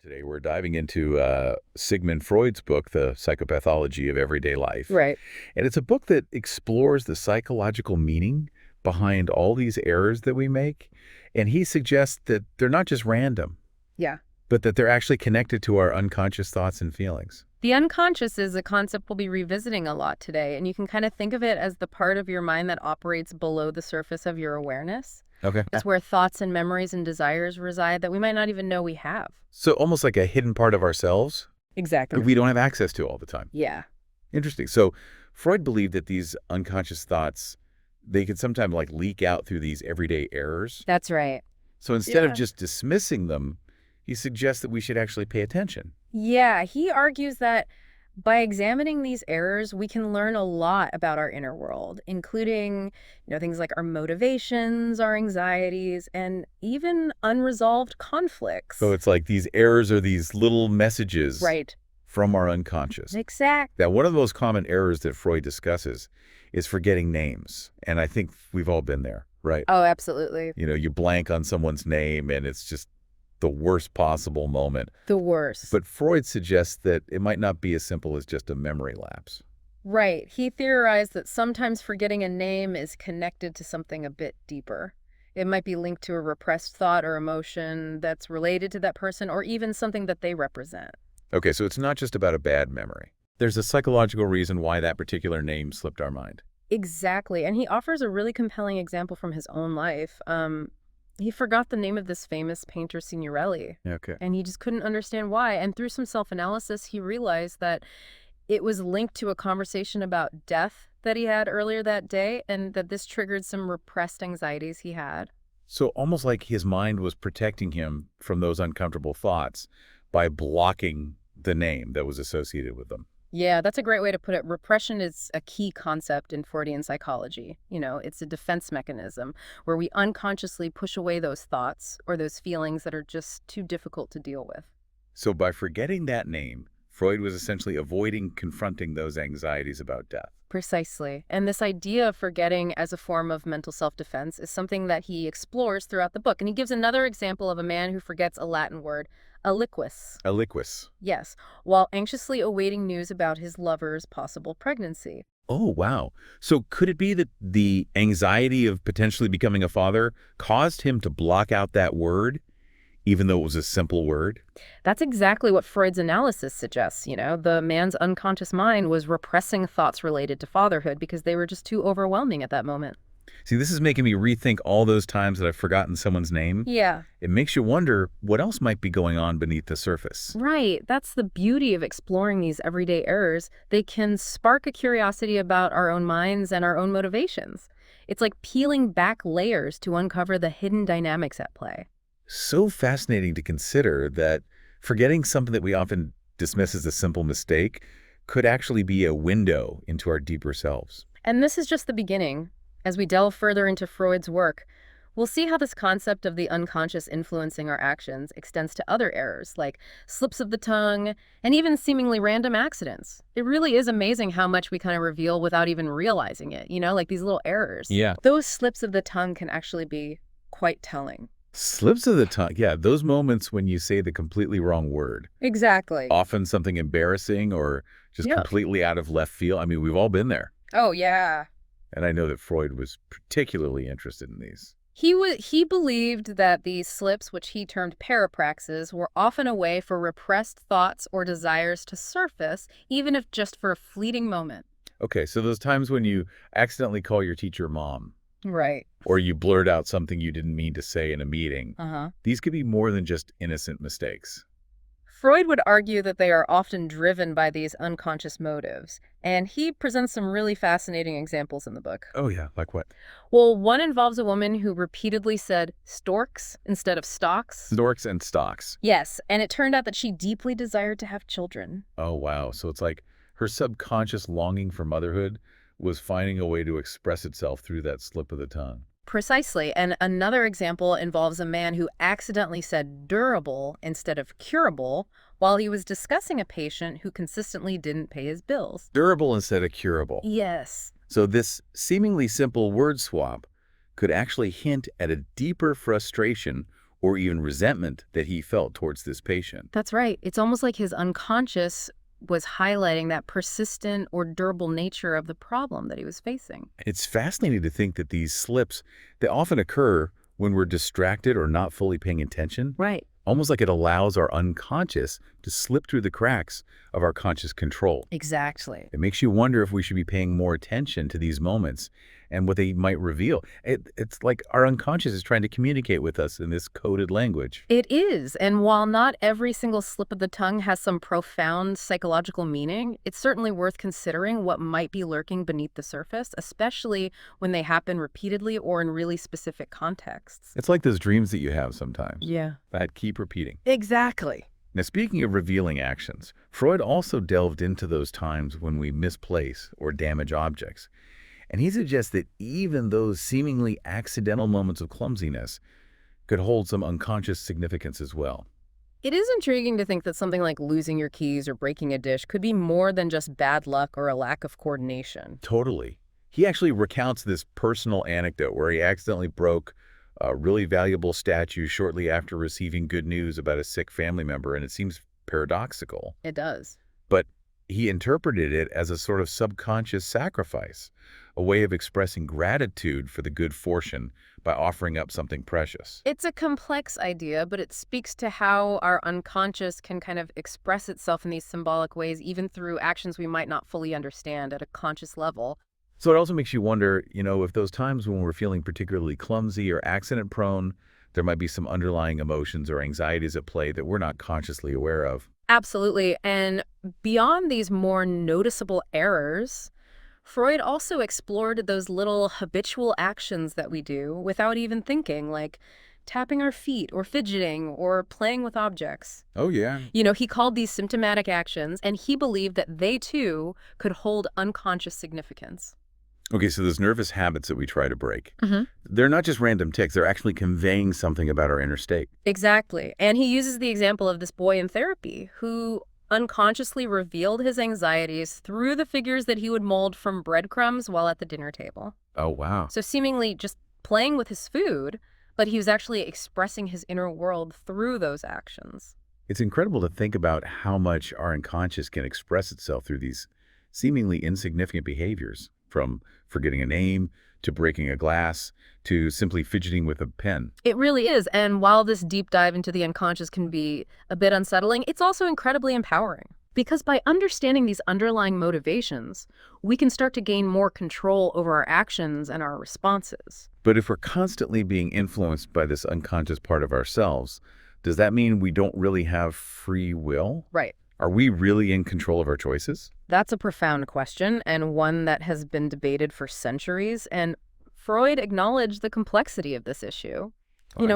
Today, we're diving into Sigmund Freud's book, The Psychopathology of Everyday Life. Right. And it's a book that explores the psychological meaning behind all these errors that we make. And he suggests that they're not just random, Yeah. but that they're actually connected to our unconscious thoughts and feelings. The unconscious is a concept we'll be revisiting a lot today, and you can kind of think of it as the part of your mind that operates below the surface of your awareness. Okay. It's where thoughts and memories and desires reside that we might not even know we have. So almost like a hidden part of ourselves Exactly. that we don't have access to all the time. Yeah. Interesting. So Freud believed that these unconscious thoughts, they could sometimes like leak out through these everyday errors. That's right. So instead of Yeah. just dismissing them, he suggests that we should actually pay attention. Yeah, he argues that by examining these errors, we can learn a lot about our inner world, including, things like our motivations, our anxieties, and even unresolved conflicts. So it's like these errors are these little messages Right. from our unconscious. Exact. Now, one of the most common errors that Freud discusses is forgetting names. And I think we've all been there, right? Oh, absolutely. You blank on someone's name and it's just the worst possible moment. The worst. But Freud suggests that it might not be as simple as just a memory lapse. Right. He theorized that sometimes forgetting a name is connected to something a bit deeper. It might be linked to a repressed thought or emotion that's related to that person, or even something that they represent. Okay, so it's not just about a bad memory. There's a psychological reason why that particular name slipped our mind. Exactly. And he offers a really compelling example from his own life. He forgot the name of this famous painter, Signorelli, Okay. and he just couldn't understand why. And through some self-analysis, he realized that it was linked to a conversation about death that he had earlier that day, and that this triggered some repressed anxieties he had. So almost like his mind was protecting him from those uncomfortable thoughts by blocking the name that was associated with them. Yeah, that's a great way to put it. Repression is a key concept in Freudian psychology. It's a defense mechanism where we unconsciously push away those thoughts or those feelings that are just too difficult to deal with. So by forgetting that name, Freud was essentially avoiding confronting those anxieties about death. Precisely. And this idea of forgetting as a form of mental self-defense is something that he explores throughout the book. And he gives another example of a man who forgets a Latin word, aliquis. Aliquis. Yes, while anxiously awaiting news about his lover's possible pregnancy. Oh, wow. So could it be that the anxiety of potentially becoming a father caused him to block out that word, even though it was a simple word? That's exactly what Freud's analysis suggests. The man's unconscious mind was repressing thoughts related to fatherhood because they were just too overwhelming at that moment. See, this is making me rethink all those times that I've forgotten someone's name. Yeah. It makes you wonder what else might be going on beneath the surface. Right. That's the beauty of exploring these everyday errors. They can spark a curiosity about our own minds and our own motivations. It's like peeling back layers to uncover the hidden dynamics at play. So fascinating to consider that forgetting something that we often dismiss as a simple mistake could actually be a window into our deeper selves. And this is just the beginning. As we delve further into Freud's work, we'll see how this concept of the unconscious influencing our actions extends to other errors, like slips of the tongue and even seemingly random accidents. It really is amazing how much we kind of reveal without even realizing it, like these little errors. Yeah. Those slips of the tongue can actually be quite telling. Slips of the tongue. Yeah, those moments when you say the completely wrong word. Exactly. Often something embarrassing or just Yeah. completely out of left field. I mean, we've all been there. Oh, yeah. And I know that Freud was particularly interested in these. He believed that these slips, which he termed parapraxes, were often a way for repressed thoughts or desires to surface, even if just for a fleeting moment. Okay, so those times when you accidentally call your teacher mom, Right. or you blurt out something you didn't mean to say in a meeting, Uh-huh. these could be more than just innocent mistakes. Freud would argue that they are often driven by these unconscious motives, and he presents some really fascinating examples in the book. Oh yeah, like what? Well, one involves a woman who repeatedly said storks instead of stocks. Storks and stocks. Yes, and it turned out that she deeply desired to have children. Oh wow, so it's like her subconscious longing for motherhood was finding a way to express itself through that slip of the tongue. Precisely. And another example involves a man who accidentally said durable instead of curable while he was discussing a patient who consistently didn't pay his bills. Durable instead of curable. Yes. So this seemingly simple word swap could actually hint at a deeper frustration or even resentment that he felt towards this patient. That's right. It's almost like his unconscious was highlighting that persistent or durable nature of the problem that he was facing. It's fascinating to think that these slips, they often occur when we're distracted or not fully paying attention, Right. almost like it allows our unconscious to slip through the cracks of our conscious control. Exactly. It makes you wonder if we should be paying more attention to these moments and what they might reveal. It's like our unconscious is trying to communicate with us in this coded language. It is. And while not every single slip of the tongue has some profound psychological meaning, it's certainly worth considering what might be lurking beneath the surface, especially when they happen repeatedly or in really specific contexts. It's like those dreams that you have sometimes Yeah. that keep repeating. Exactly. Now, speaking of revealing actions, Freud also delved into those times when we misplace or damage objects. And he suggests that even those seemingly accidental moments of clumsiness could hold some unconscious significance as well. It is intriguing to think that something like losing your keys or breaking a dish could be more than just bad luck or a lack of coordination. Totally. He actually recounts this personal anecdote where he accidentally broke a really valuable statue shortly after receiving good news about a sick family member, and it seems paradoxical. It does. But he interpreted it as a sort of subconscious sacrifice, a way of expressing gratitude for the good fortune by offering up something precious. It's a complex idea, but it speaks to how our unconscious can kind of express itself in these symbolic ways, even through actions we might not fully understand at a conscious level. So it also makes you wonder, if those times when we're feeling particularly clumsy or accident-prone, there might be some underlying emotions or anxieties at play that we're not consciously aware of. Absolutely. And beyond these more noticeable errors, Freud also explored those little habitual actions that we do without even thinking, like tapping our feet or fidgeting or playing with objects. Oh, yeah. He called these symptomatic actions, and he believed that they too could hold unconscious significance. Okay, so those nervous habits that we try to break, Mm-hmm. they're not just random tics, they're actually conveying something about our inner state. Exactly. And he uses the example of this boy in therapy who unconsciously revealed his anxieties through the figures that he would mold from breadcrumbs while at the dinner table. Oh, wow. So seemingly just playing with his food, but he was actually expressing his inner world through those actions. It's incredible to think about how much our unconscious can express itself through these seemingly insignificant behaviors, from forgetting a name to breaking a glass to simply fidgeting with a pen. It really is. And while this deep dive into the unconscious can be a bit unsettling, it's also incredibly empowering. Because by understanding these underlying motivations, we can start to gain more control over our actions and our responses. But if we're constantly being influenced by this unconscious part of ourselves, does that mean we don't really have free will? Right. Are we really in control of our choices? That's a profound question, and one that has been debated for centuries. And Freud acknowledged the complexity of this issue.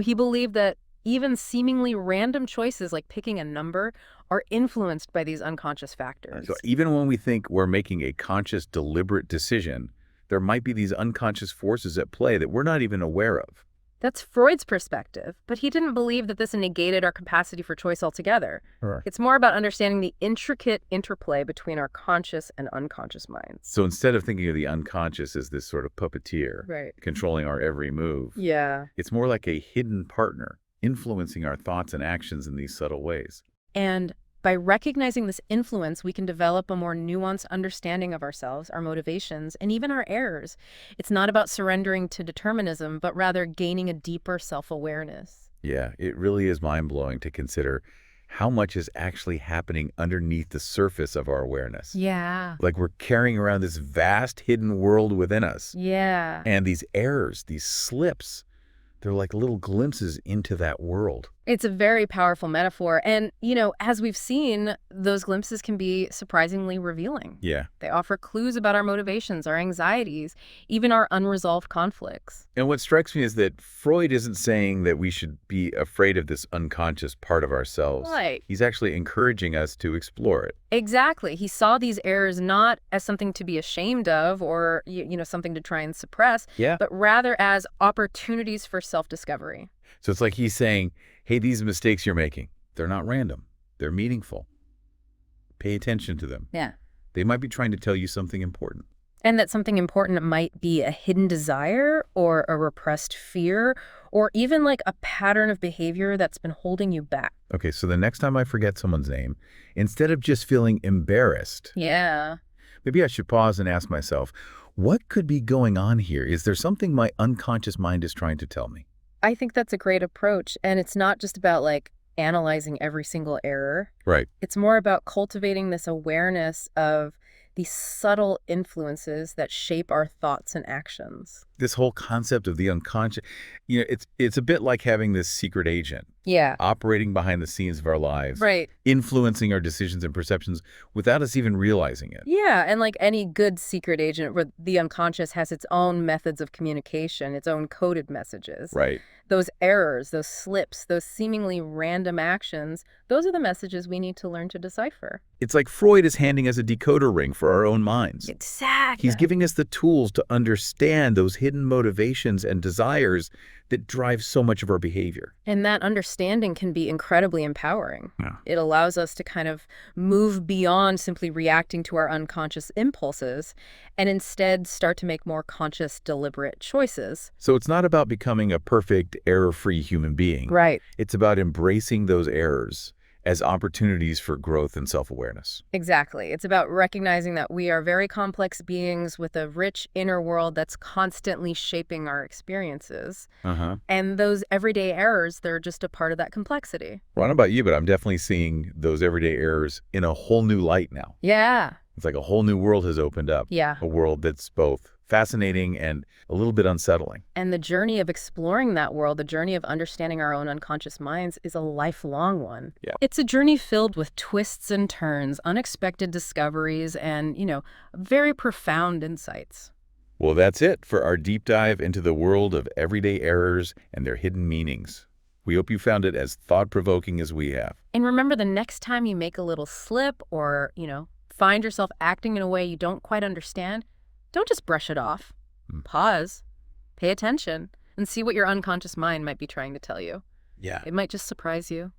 He believed that even seemingly random choices like picking a number are influenced by these unconscious factors. So even when we think we're making a conscious, deliberate decision, there might be these unconscious forces at play that we're not even aware of. That's Freud's perspective, but he didn't believe that this negated our capacity for choice altogether. Sure. It's more about understanding the intricate interplay between our conscious and unconscious minds. So instead of thinking of the unconscious as this sort of puppeteer Right. controlling our every move, Yeah. it's more like a hidden partner influencing our thoughts and actions in these subtle ways. And by recognizing this influence, we can develop a more nuanced understanding of ourselves, our motivations, and even our errors. It's not about surrendering to determinism, but rather gaining a deeper self-awareness. Yeah, it really is mind-blowing to consider how much is actually happening underneath the surface of our awareness. Yeah. Like we're carrying around this vast hidden world within us. Yeah. And these errors, these slips, they're like little glimpses into that world. It's a very powerful metaphor. And, as we've seen, those glimpses can be surprisingly revealing. Yeah. They offer clues about our motivations, our anxieties, even our unresolved conflicts. And what strikes me is that Freud isn't saying that we should be afraid of this unconscious part of ourselves. Right. He's actually encouraging us to explore it. Exactly. He saw these errors not as something to be ashamed of or, something to try and suppress, Yeah. but rather as opportunities for self-discovery. So it's like he's saying, hey, these mistakes you're making, they're not random. They're meaningful. Pay attention to them. Yeah. They might be trying to tell you something important. And that something important might be a hidden desire or a repressed fear or even like a pattern of behavior that's been holding you back. Okay, so the next time I forget someone's name, instead of just feeling embarrassed, Yeah. maybe I should pause and ask myself, what could be going on here? Is there something my unconscious mind is trying to tell me? I think that's a great approach. And it's not just about like analyzing every single error. Right. It's more about cultivating this awareness of these subtle influences that shape our thoughts and actions. This whole concept of the unconscious, it's a bit like having this secret agent Yeah. operating behind the scenes of our lives, Right. influencing our decisions and perceptions without us even realizing it. Yeah, and like any good secret agent, where the unconscious has its own methods of communication, its own coded messages. Right. Those errors, those slips, those seemingly random actions, those are the messages we need to learn to decipher. It's like Freud is handing us a decoder ring for our own minds. Exactly. He's giving us the tools to understand those hidden motivations and desires that drive so much of our behavior. And that understanding can be incredibly empowering. Yeah. It allows us to kind of move beyond simply reacting to our unconscious impulses and instead start to make more conscious, deliberate choices. So it's not about becoming a perfect, error-free human being. Right. It's about embracing those errors as opportunities for growth and self-awareness. Exactly. It's about recognizing that we are very complex beings with a rich inner world that's constantly shaping our experiences. And those everyday errors, they're just a part of that complexity. Well, I don't know about you, but I'm definitely seeing those everyday errors in a whole new light now. Yeah. It's like a whole new world has opened up. Yeah. A world that's both fascinating and a little bit unsettling. And the journey of exploring that world, the journey of understanding our own unconscious minds, is a lifelong one. Yeah. It's a journey filled with twists and turns, unexpected discoveries, and, very profound insights. Well, that's it for our deep dive into the world of everyday errors and their hidden meanings. We hope you found it as thought-provoking as we have. And remember, the next time you make a little slip or, find yourself acting in a way you don't quite understand, don't just brush it off. Pause, pay attention, and see what your unconscious mind might be trying to tell you. Yeah. It might just surprise you.